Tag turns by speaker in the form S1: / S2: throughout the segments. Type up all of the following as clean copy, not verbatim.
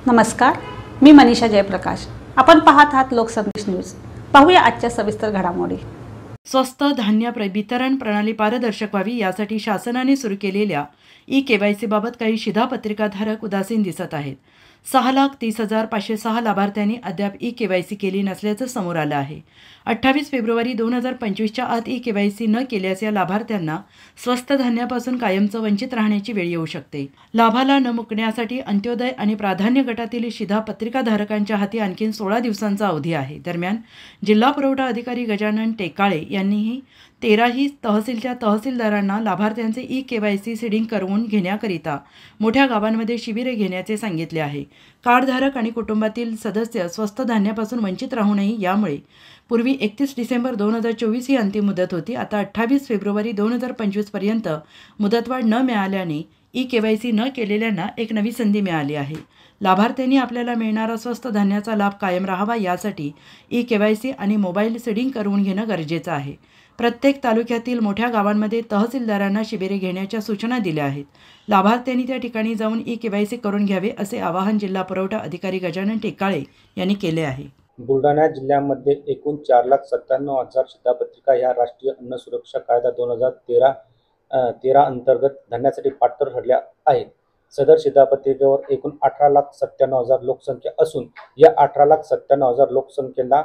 S1: नमस्कार, मी मनीषा जयप्रकाश। आपण पाहत आहात लोकसंदेश न्यूज। पाहूया आजच्या सविस्तर घडामोडी।
S2: स्वस्त धान्य वितरण प्रणाली पारदर्शक व्हावी यासाठी शासनाने सुरू केलेल्या ई-केवायसी बाबत काही शिधापत्रिकाधारक उदासीन दिसत आहेत। 6,30,506 लाभार्थ्यांनी अद्याप ई-केवायसी केली नसल्याचं समोर आलं आहे। 28 फेब्रुवारी 2025च्या आत ई-केवायसी न केल्यास या लाभार्थ्यांना स्वस्त धान्यापासून कायमचं वंचित राहण्याची वेळ येऊ शकते। लाभाला न मुकण्यासाठी अंत्योदय आणि प्राधान्य गटातील शिधापत्रिकाधारकांच्या हाती आणखी 16 दिवसांचा अवधी आहे। दरम्यान जिल्हा पुरवठा अधिकारी गजानन टेकाळे यांनीही 13 तहसीलच्या तहसीलदारांना लाभार्थ्यांचे ई-केवायसी सीडिंग करवून घेण्याकरिता मोठ्या गावांमध्ये शिबिरे घेण्याचे सांगितले आहे। कार्डधारक आणि कुटुंबातील सदस्य स्वस्त धान्यापासून वंचित राहू नये यामुळे पूर्वी 31 डिसेंबर 2024 ही अंतिम मुदत होती। आता 28 फेब्रुवारी 2025 पर्यंत मुदतवाढ न मिळाल्याने ई-केवायसी न केलेल्यांना एक नवी संधी मिळाली आहे। लाभार्थ्यांनी आपल्याला मिळणारा स्वस्त धान्याचा लाभ कायम राहावा यासाठी ई-केवायसी आणि मोबाईल सीडिंग करवून घेणं गरजेचं आहे। प्रत्येक तालुक्यातील मोठ्या गावांमध्ये तहसीलदारांना शिबिरे घेण्याच्या सूचना दिल्या आहेत। लाभार्थ्यांनी त्या ठिकाणी जाऊन ई-केवायसी करून घ्यावे असे आवाहन जिल्हा पुरवठा अधिकारी गजानन टेकाळे यांनी केले आहे।
S3: बुलढाणा जिल्ह्यामध्ये एकूण 4,97,000 शिधापत्रिका या राष्ट्रीय अन्न सुरक्षा कायदा 2013 अंतर्गत धान्यासाठी पात्र ठरल्या आहेत। सदर शिधापत्रिकेवर एकूण 18,97,000 लोकसंख्या असून या 18,97,000 लोकसंख्येला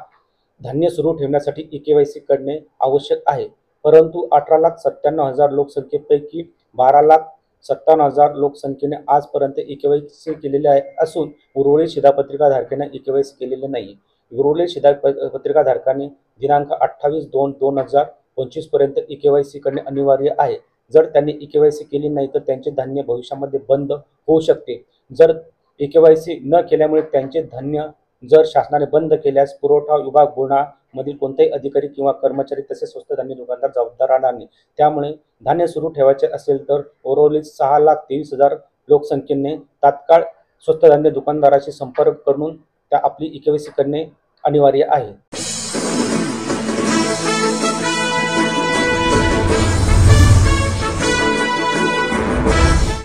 S3: धान्य सुरू ठेवण्यासाठी ई-केवायसी करणे आवश्यक आहे। परंतु 18,97,000 लोकसंख्येपैकी 12,57,000 लोकसंख्येने आजपर्यंत ई-केवायसी केलेले आहे असून उर्वरित शिधापत्रिकाधारकांना ई-केवायसी केलेले नाही। उर्वरित शिधापत्रिकाधारकांनी दिनांक 28/2/2025 पर्यंत ई-केवायसी करणे अनिवार्य आहे। जर त्यांनी ई-केवायसी केली नाही तर त्यांचे धान्य भविष्यामध्ये बंद होऊ शकते। जर ई-केवायसी न केल्यामुळे त्यांचे धान्य जर शासनाने बंद केल्यास पुरवठा विभाग बुलढाणा मधील कोणताही अधिकारी किंवा कर्मचारी तसेच स्वस्त धान्य दुकानदार जबाबदार राहणार नाही। त्यामुळे धान्य सुरू ठेवायचे असेल तर उर्वरित 6,23,000 लोकसंख्येने तात्काळ स्वस्त धान्य दुकानदाराशी संपर्क करून आपली ई-केवायसी करणे अनिवार्य आहे।